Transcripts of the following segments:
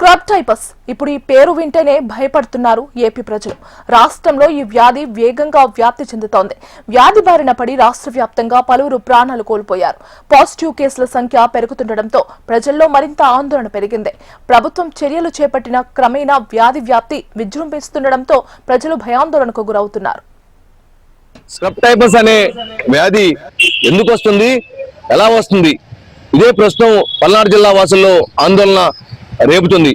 Scrub typhus ఇప్పుడు ఈ పేరు వింటేనే భయపడుతున్నారు ఏపీ ప్రజలు. రాష్ట్రంలో ఈ వ్యాధి వేగంగా వ్యాప్తి చెందుతోంది. వ్యాధి బారిన పడి రాష్ట్ర వ్యాప్తంగా పలువురు ప్రాణాలు కోల్పోయారు. పాజిటివ్ కేసుల సంఖ్య పెరుగుతుండటంతో ప్రజల్లో మరింత ఆందోళన పెరిగింది. ప్రభుత్వం చర్యలు చేపట్టిన క్రమేణా వ్యాధి వ్యాప్తి విజృంభిస్తుండటంతో ప్రజలు భయాందోళనకు గురవుతున్నారు. స్క్రబ్ టైపస్ అనే వ్యాధి ఎందుకు వస్తుంది, ఎలా వస్తుంది? ఇదే ప్రశ్న పల్నాడు జిల్లా వాసుల్లో ఆందోళన రేపుతుంది.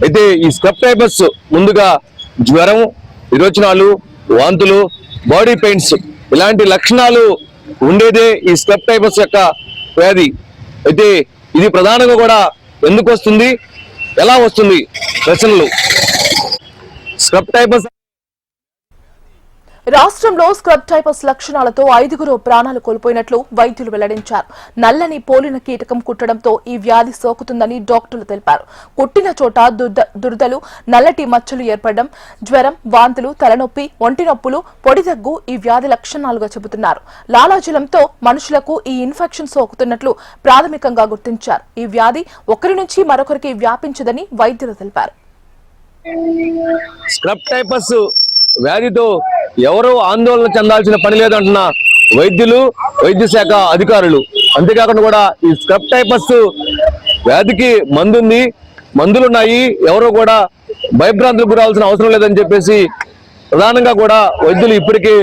అయితే ఈ స్క్రబ్ టైపస్ ముందుగా జ్వరం, విరోచనాలు, వాంతులు, బాడీ పెయిన్స్ ఇలాంటి లక్షణాలు ఉండేదే ఈ స్క్రబ్ టైపస్ యొక్క వ్యాధి. అయితే ఇది ప్రధానంగా కూడా ఎందుకు వస్తుంది, ఎలా వస్తుంది ప్రశ్నలు. స్క్రబ్ టైపస్ రాష్ట్రంలో స్క్రబ్ టైపస్ లక్షణాలతో 5గురు ప్రాణాలు కోల్పోయినట్లు వైద్యులు వెల్లడించారు. నల్లని పోలిన కీటకం కుట్టడంతో ఈ వ్యాధి సోకుతుందని డాక్టర్లు తెలిపారు. కుట్టిన చోట దురదలు, నల్లటి మచ్చలు ఏర్పడడం, జ్వరం, వాంతులు, తలనొప్పి, ఒంటి నొప్పులు, పొడి దగ్గు ఈ వ్యాధి లక్షణాలుగా చెబుతున్నారు. లాలాజలంతో మనుషులకు ఈ ఇన్ఫెక్షన్ సోకుతున్నట్లు ప్రాథమికంగా గుర్తించారు. ఈ వ్యాధి ఒకరి నుంచి మరొకరికి వ్యాపించదని వైద్యులు తెలిపారు. స్క్రబ్ టైపస్ వ్యాధితో ఎవరూ ఆందోళన చెందాల్సిన పని లేదంటున్న వైద్యులు, వైద్య శాఖ అధికారులు. అంతేకాకుండా కూడా ఈ స్క్రబ్ టైపస్ వ్యాధికి మందుంది, మందులున్నాయి, ఎవరో కూడా భయభ్రాంతులకు గురాల్సిన అవసరం లేదని చెప్పేసి ప్రధానంగా కూడా వైద్యులు ఇప్పటికీ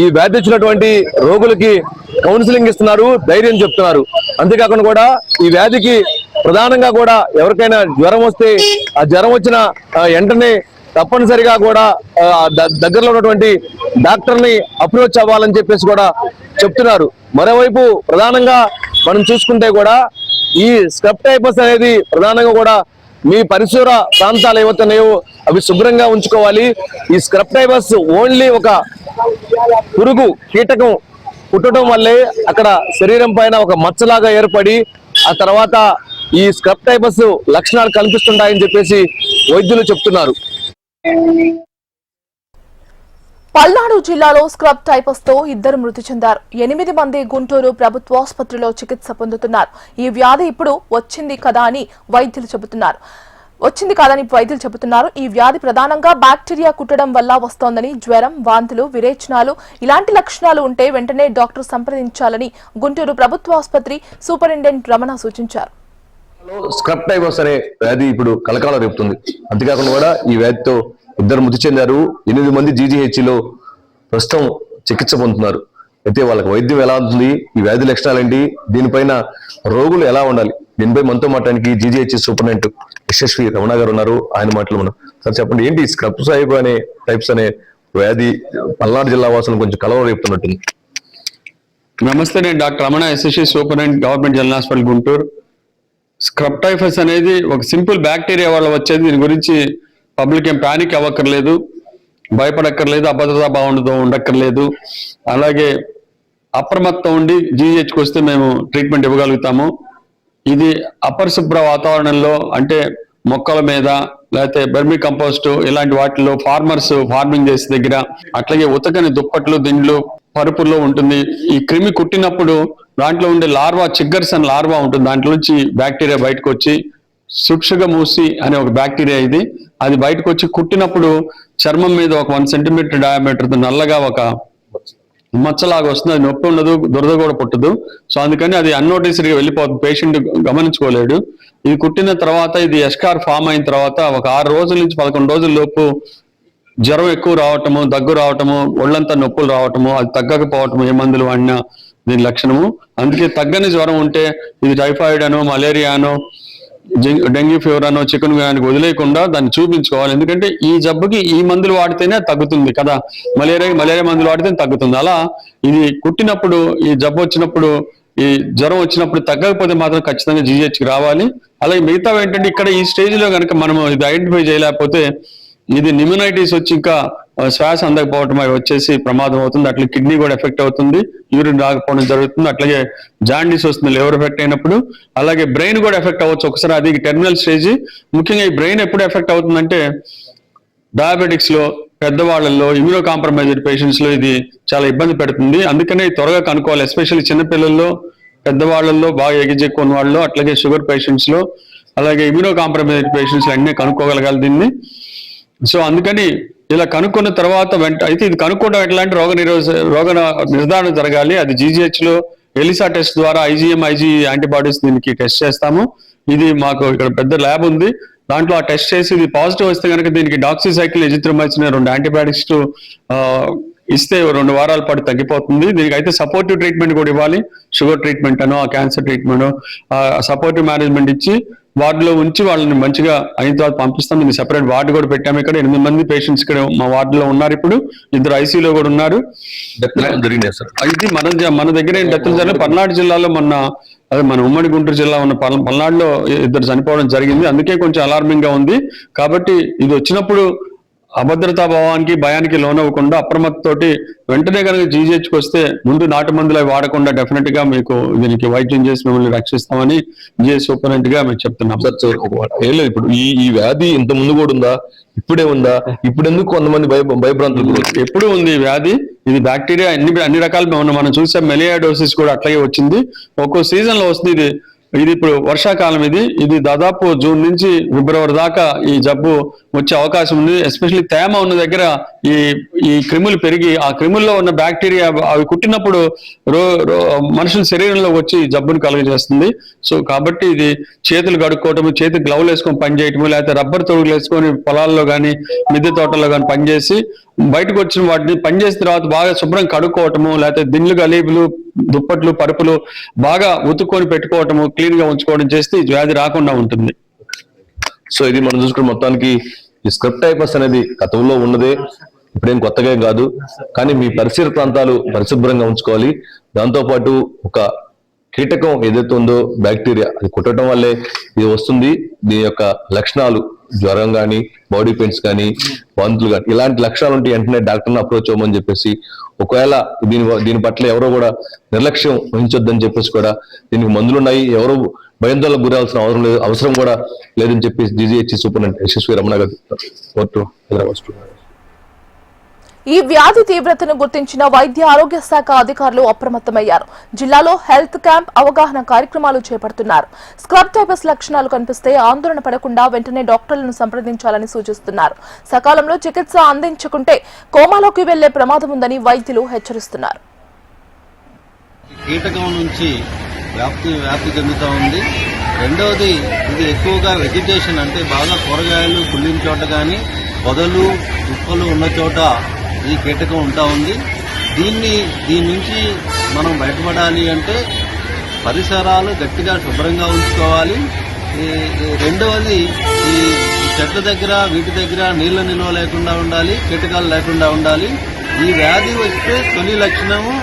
ఈ వ్యాధి వచ్చినటువంటి రోగులకి కౌన్సిలింగ్ ఇస్తున్నారు, ధైర్యం చెప్తున్నారు. అంతేకాకుండా కూడా ఈ వ్యాధికి ప్రధానంగా కూడా ఎవరికైనా జ్వరం వస్తే ఆ జ్వరం వచ్చిన వెంటనే తప్పనిసరిగా కూడా దగ్గరలో ఉన్నటువంటి డాక్టర్ని అప్రోచ్ అవ్వాలని చెప్పేసి కూడా చెప్తున్నారు. మరోవైపు ప్రధానంగా మనం చూసుకుంటే కూడా ఈ స్క్రబ్ టైపస్ అనేది ప్రధానంగా కూడా మీ పరిసర ప్రాంతాలు ఏవైతున్నాయో అవి శుభ్రంగా ఉంచుకోవాలి. ఈ స్క్రబ్ టైపస్ ఓన్లీ ఒక పురుగు, కీటకం కుట్టడం వల్లే అక్కడ శరీరం పైన ఒక మచ్చలాగా ఏర్పడి ఆ తర్వాత ఈ స్క్రబ్ టైపస్ లక్షణాలు కనిపిస్తుంటాయని చెప్పేసి వైద్యులు చెప్తున్నారు. పల్నాడు జిల్లాలో స్క్రబ్ టైపస్ తో 2 మృతి చెందారు. 8 మంది గుంటూరు ప్రభుత్వ ఆసుపత్రిలో చికిత్స పొందుతున్నారు. ఈ వ్యాధి ఇప్పుడు వచ్చింది కాదని వైద్యులు చెబుతున్నారు. ఈ వ్యాధి ప్రధానంగా బ్యాక్టీరియా కుట్టడం వల్ల వస్తోందని, జ్వరం, వాంతులు, విరేచనాలు ఇలాంటి లక్షణాలు ఉంటే వెంటనే డాక్టర్ సంప్రదించాలని గుంటూరు ప్రభుత్వ ఆసుపత్రి సూపరింటెండెంట్ రమణ సూచించారు. స్క్రబ్ టైపస్ అనే వ్యాధి ఇప్పుడు కలకాలం రేపుతుంది. అంతేకాకుండా కూడా ఈ వ్యాధితో 2 మృతి చెందారు. 8 మంది జీజీహెచ్లో ప్రస్తుతం చికిత్స పొందుతున్నారు. అయితే వాళ్ళకి వైద్యం ఎలా ఉంటుంది, ఈ వ్యాధి లక్షణాలు ఏంటి, దీనిపైన రోగులు ఎలా ఉండాలి, దీనిపై మనతో మాట్లాడానికి జీజీహెచ్ సూపరింటెండెంట్ యశస్వి రమణ గారు ఉన్నారు. ఆయన మాటలు మనం సార్ చెప్పండి, ఏంటి స్క్రబ్ టైప్స్ అనే వ్యాధి పల్నాడు జిల్లా వాసులను కొంచెం కలవరం రేపుతున్నట్టుంది. నమస్తే, నేను doctor Ramana, SSC superintendent, government general hospital Guntur. Scrub typhus అనేది ఒక సింపుల్ బ్యాక్టీరియా వల్ల వచ్చేది. దీని గురించి పబ్లిక్ ఏం పానిక్ అవ్వక్కర్లేదు, భయపడక్కర్లేదు, అభద్రతా భావనతో ఉండక్కర్లేదు. అలాగే అప్రమత్తం ఉండి జీజీహెచ్కి వస్తే మేము ట్రీట్మెంట్ ఇవ్వగలుగుతాము. ఇది అపరిశుభ్ర వాతావరణంలో అంటే మొక్కల మీద లేకపోతే బెర్మీ కంపోస్ట్ ఇలాంటి వాటిల్లో ఫార్మర్స్ ఫార్మింగ్ చేసే దగ్గర, అట్లాగే ఉతకని దుప్పట్లు, దిండ్లు, పరుపుల్లో ఉంటుంది. ఈ క్రిమి కుట్టినప్పుడు దాంట్లో ఉండే లార్వా, చిగ్గర్స్ అని లార్వా ఉంటుంది, దాంట్లో నుంచి బ్యాక్టీరియా బయటకు వచ్చి సుక్షగమూసి అనే ఒక బ్యాక్టీరియా ఇది, అది బయటకు వచ్చి కుట్టినప్పుడు చర్మం మీద ఒక 1 సెంటీమీటర్ డయామీటర్తో నల్లగా ఒక మచ్చలాగా వస్తుంది. అది నొప్పి ఉండదు, దురద కూడా పుట్టదు. సో అందుకని అది అన్నోటీస్డ్గా వెళ్ళిపోతుంది, పేషెంట్ గమనించుకోలేడు. ఇది కుట్టిన తర్వాత ఇది ఎస్కార్ ఫామ్ అయిన తర్వాత ఒక 6 రోజుల నుంచి 11 రోజుల లోపు జ్వరం ఎక్కువ రావటము, దగ్గు రావటము, ఒళ్ళంతా నొప్పులు రావటము, అది తగ్గకపోవటము, ఏ మందులు వాడినా దీని లక్షణము. అందుకే తగ్గని జ్వరం ఉంటే ఇది టైఫాయిడ్ అనో, మలేరియా అనో, డెంగ్యూ ఫీవర్ అనో, చికెన్ గున్యానికి వదిలేయకుండా దాన్ని చూపించుకోవాలి. ఎందుకంటే ఈ జబ్బుకి ఈ మందులు వాడితేనే తగ్గుతుంది కదా, మలేరియా మందులు వాడితే తగ్గుతుంది. అలా ఇది కుట్టినప్పుడు, ఈ జబ్బు వచ్చినప్పుడు, ఈ జ్వరం వచ్చినప్పుడు తగ్గకపోతే మాత్రం ఖచ్చితంగా జీజీహెచ్కి రావాలి. అలాగే మిగతా ఏంటంటే ఇక్కడ ఈ స్టేజ్లో కనుక మనం ఇది ఐడెంటిఫై చేయలేకపోతే ఇది నిమోనైటిస్ వచ్చి ఇంకా శ్వాస అందకపోవటం అవి వచ్చేసి ప్రమాదం అవుతుంది. అట్లా కిడ్నీ కూడా ఎఫెక్ట్ అవుతుంది, యూరిన్ రాకపోవడం జరుగుతుంది. అట్లాగే జాండీస్ వస్తుంది లివర్ ఎఫెక్ట్ అయినప్పుడు. అలాగే బ్రెయిన్ కూడా ఎఫెక్ట్ అవ్వచ్చు ఒకసారి, అది టెర్మినల్ స్టేజ్. ముఖ్యంగా ఈ బ్రెయిన్ ఎప్పుడు ఎఫెక్ట్ అవుతుందంటే డయాబెటిక్స్ లో, పెద్దవాళ్ళల్లో, ఇమ్యూనో కాంప్రమైజ్డ్ పేషెంట్స్ లో ఇది చాలా ఇబ్బంది పెడుతుంది. అందుకనే త్వరగా కనుక్కోవాలి, ఎస్పెషల్లీ చిన్నపిల్లల్లో, పెద్దవాళ్ళల్లో, బాగా ఎగిజెక్కువ ఉన్న వాళ్ళు, అట్లాగే షుగర్ పేషెంట్స్ లో. అలాగే ఇమ్యూనో కాంప్రమైజ్డ్ పేషెంట్స్ అన్నీ కనుక్కోగలగాలి దీన్ని. సో అందుకని ఇలా కనుక్కున్న తర్వాత అయితే ఇది కనుక్కోవడం ఎట్లాంటి రోగ నిర్ధారణ జరగాలి. అది GGH లో ఎలిసా టెస్ట్ ద్వారా IgM IgE యాంటీబాడీస్ దీనికి టెస్ట్ చేస్తాము. ఇది మాకు ఇక్కడ పెద్ద ల్యాబ్ ఉంది, దాంట్లో ఆ టెస్ట్ చేసి ఇది పాజిటివ్ వస్తే కనుక దీనికి డాక్సిసైక్లిన్, ఎజిథ్రోమైసిన్ 2 యాంటీబయాటిక్స్ ఇస్తే 2 వారాల పాటు తగ్గిపోతుంది. దీనికి అయితే సపోర్టివ్ ట్రీట్మెంట్ కూడా ఇవ్వాలి, షుగర్ ట్రీట్మెంట్ అనో క్యాన్సర్ ట్రీట్మెంట్ సపోర్టివ్ మేనేజ్మెంట్ ఇచ్చి వార్డులో ఉంచి వాళ్ళని మంచిగా అయిన తర్వాత పంపిస్తాం. దీనికి సెపరేట్ వార్డు కూడా పెట్టాము. ఇక్కడ 8 మంది పేషెంట్స్ ఇక్కడ మా వార్డులో ఉన్నారు. ఇప్పుడు 2 ICUలో కూడా ఉన్నారు. ఇది మన దగ్గర డెత్లు జరిగిన పల్నాడు జిల్లాలో మన ఉమ్మడి గుంటూరు జిల్లా ఉన్న పల్నాడులో 2 చనిపోవడం జరిగింది. అందుకే కొంచెం అలార్మింగ్ గా ఉంది. కాబట్టి ఇది వచ్చినప్పుడు అభద్రతా భావానికి భయానికి లోనవ్వకుండా అప్రమత్తతోటి వెంటనే కనుక GGHకి వస్తే ముందు నాటు మందులు అవి వాడకుండా డెఫినెట్ గా మీకు దీనికి వైద్యం చేసి మిమ్మల్ని రక్షిస్తామని GH సూపరింటెండెంట్ గా మేము చెప్తున్నాం. ఏం లేదు, ఇప్పుడు ఈ వ్యాధి ఇంత ముందు కూడా ఉందా, ఇప్పుడే ఉందా? ఇప్పుడు ఎందుకు కొంతమంది భయభ్రాంతులు? ఎప్పుడు ఉంది ఈ వ్యాధి? ఇది బ్యాక్టీరియా అన్ని రకాలు మనం చూసాం. మెలియాడోసిస్ కూడా అట్లాగే వచ్చింది. ఒక్కో సీజన్ లో వస్తుంది. ఇది ఇప్పుడు వర్షాకాలం. ఇది దాదాపు జూన్ నుంచి ఫిబ్రవరి దాకా ఈ జబ్బు వచ్చే అవకాశం ఉంది. ఎస్పెషల్లీ తేమ ఉన్న దగ్గర ఈ క్రిములు పెరిగి ఆ క్రిముల్లో ఉన్న బ్యాక్టీరియా అవి కుట్టినప్పుడు మనుషుల శరీరంలో వచ్చి జబ్బును కలుగజేస్తుంది. సో కాబట్టి ఇది చేతులు కడుక్కోవటము, చేతికి గ్లౌలు వేసుకొని పనిచేయటము, లేకపోతే రబ్బర్ తొడుగులు వేసుకొని పొలాల్లో కానీ మిద్దె తోటల్లో కానీ పనిచేసి బయటకు వచ్చిన వాటిని పనిచేసిన తర్వాత బాగా శుభ్రం కడుక్కోవటము, లేకపోతే దిండ్లు గలీబులు దుప్పట్లు పరుపులు బాగా ఉతుక్కొని పెట్టుకోవటము, క్లీన్ గా ఉంచుకోవడం చేస్తే ఈ వ్యాధి రాకుండా ఉంటుంది. సో ఇది మనం చూసుకున్న మొత్తానికి ఈ స్క్రప్టైపస్ అనేది గతంలో ఉన్నదే, ఇప్పుడేం కొత్తగా కాదు. కానీ మీ పరిసర ప్రాంతాలు పరిశుభ్రంగా ఉంచుకోవాలి. దాంతోపాటు ఒక కీటకం ఏదైతే ఉందో బ్యాక్టీరియా, అది కుట్టడం వల్లే ఇది వస్తుంది. దీని యొక్క లక్షణాలు జ్వరం కానీ, బాడీ పెయిన్స్ కానీ, వాంతులు కానీ ఇలాంటి లక్షణాలు ఉంటే వెంటనే డాక్టర్ని అప్రోచ్ అవ్వమని చెప్పేసి, ఒకవేళ దీని పట్ల ఎవరో కూడా నిర్లక్ష్యం వహించొద్దని చెప్పేసి కూడా దీనికి మందులు ఉన్నాయి, ఎవరు భయాందోళనకు గురాల్సిన అవసరం కూడా లేదని చెప్పేసి GGH సూపరింటెండెంట్ యశస్వి రమణ గారు హైదరాబాద్. ఈ వ్యాధి తీవ్రతను గుర్తించిన వైద్య ఆరోగ్య శాఖ అధికారులు అప్రమత్తమయ్యారు. జిల్లాలో హెల్త్ క్యాంప్, అవగాహన కార్యక్రమాలు చేపడుతున్నారు. స్క్రప్టైపస్ లక్షణాలు కనిపిస్తే ఆందోళన పడకుండా వెంటనే డాక్టర్లను సంప్రదించాలని సూచిస్తున్నారు. సకాలంలో చికిత్స అందించకుంటే కోమాలోకి వెళ్లే ప్రమాదం ఉందని వైద్యులు హెచ్చరిస్తున్నారు. కీటకం నుంచి వ్యాప్తి చెందుతూ ఉంది. రెండవది, ఇది ఎక్కువగా వెజిటేషన్ అంటే బాగా కూరగాయలు కుళ్ళిన చోట కానీ, పొదలు తుప్పలు ఉన్న చోట ఈ కీటకం ఉంటా ఉంది. దీని నుంచి మనం బయటపడాలి అంటే పరిసరాలు గట్టిగా శుభ్రంగా ఉంచుకోవాలి. రెండవది, ఈ చెట్ల దగ్గర వీటి దగ్గర నీళ్ల నిల్వ లేకుండా ఉండాలి, కీటకాలు లేకుండా ఉండాలి. ఈ వ్యాధి వస్తే తొలి లక్షణము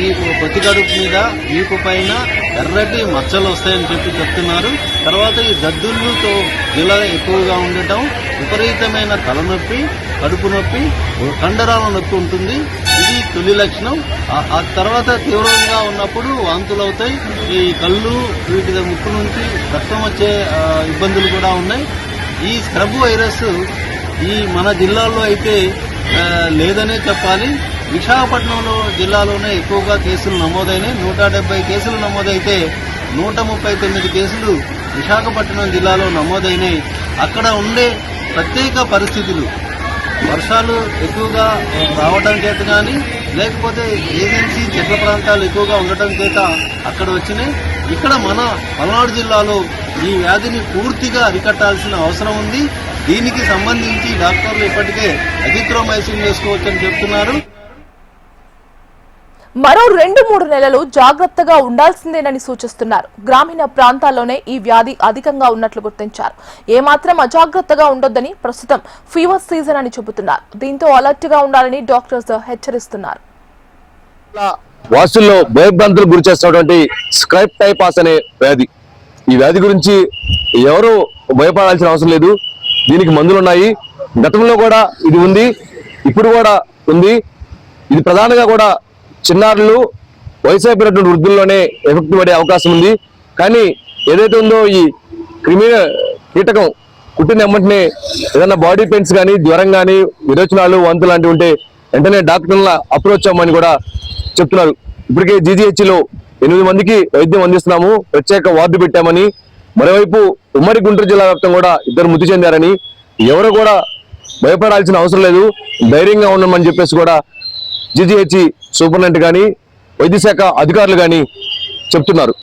ఈ పొత్తి కడుపు మీద, వీపు పైన ఎర్రటి మచ్చలు వస్తాయని చెప్తున్నారు. తర్వాత ఈ దద్దులతో జిల ఎక్కువగా ఉండటం, విపరీతమైన తలనొప్పి, కడుపు నొప్పి, కండరాల నొప్పి ఉంటుంది. ఇది తొలి లక్షణం. ఆ తర్వాత తీవ్రంగా ఉన్నప్పుడు వాంతులు అవుతాయి. ఈ కళ్ళు, వీటి ముక్కు నుంచి రక్తం వచ్చే ఇబ్బందులు కూడా ఉన్నాయి. ఈ స్క్రబ్ వైరస్ మన జిల్లాలో అయితే లేదనే చెప్పాలి. విశాఖపట్నంలో జిల్లాలోనే ఎక్కువగా కేసులు నమోదైనాయి. 170 కేసులు నమోదైతే 139 కేసులు విశాఖపట్నం జిల్లాలో నమోదైనాయి. అక్కడ ఉండే ప్రత్యేక పరిస్థితులు, వర్షాలు ఎక్కువగా రావడం చేత కానీ, లేకపోతే ఏజెన్సీ చెట్ల ప్రాంతాలు ఎక్కువగా ఉండటం చేత అక్కడ వచ్చినాయి. ఇక్కడ మన పల్నాడు జిల్లాలో ఈ వ్యాధిని పూర్తిగా అరికట్టాల్సిన అవసరం ఉంది. దీనికి సంబంధించి డాక్టర్లు ఇప్పటికే అజిథ్రోమైసిన్ వేసుకోవచ్చని చెప్తున్నారు. మరో 2-3 నెలలు జాగ్రత్తగా ఉండాల్సిందేనని సూచిస్తున్నారు. గ్రామీణ ప్రాంతాల్లోనే ఈ వ్యాధి అధికంగా ఉన్నట్లు గుర్తించారు. ఏమాత్రం అజాగ్రత్తగా ఉండొద్దని, ప్రస్తుతం ఫీవర్ సీజన్ అని చెబుతున్నారు. దీంతో అలర్ట్ గా ఉండాలని డాక్టర్స్ హెచ్చరిస్తున్నారు. వాసుల్లో భయభ్రాంతులు గురి చేస్తున్నటువంటి స్క్రప్టైపస్ అనే వ్యాధి, ఈ వ్యాధి గురించి ఎవరు భయపడాల్సిన అవసరం లేదు. దీనికి మందులు ఉన్నాయి. గతంలో కూడా ఇది ఉంది, ఇప్పుడు కూడా ఉంది. ఇది ప్రధానంగా కూడా చిన్నారులు, వయసు అయిపోయినటువంటి వృద్ధుల్లోనే ఎఫెక్ట్ పడే అవకాశం ఉంది. కానీ ఏదైతే ఉందో ఈ కీటకం కుట్టిన వెంటనే ఏదైనా బాడీ పెయిన్స్ కానీ, జ్వరం కానీ, విరోచనాలు, వాంతులు లాంటివి ఉంటే వెంటనే డాక్టర్ల అప్రోచ్ అవ్వమని కూడా చెప్తున్నారు. ఇప్పటికే GGHలో 8 మందికి వైద్యం అందిస్తున్నాము, ప్రత్యేక వార్డు పెట్టామని, మరోవైపు ఉమ్మడి గుంటూరు జిల్లా వ్యాప్తంగా కూడా ఇద్దరు మృతి చెందారని, ఎవరు కూడా భయపడాల్సిన అవసరం లేదు, ధైర్యంగా ఉండమని చెప్పేసి కూడా జీజీహెచ్ సూపరింటెండెంట్ కానీ వైద్యశాఖ అధికారులు కానీ చెప్తున్నారు.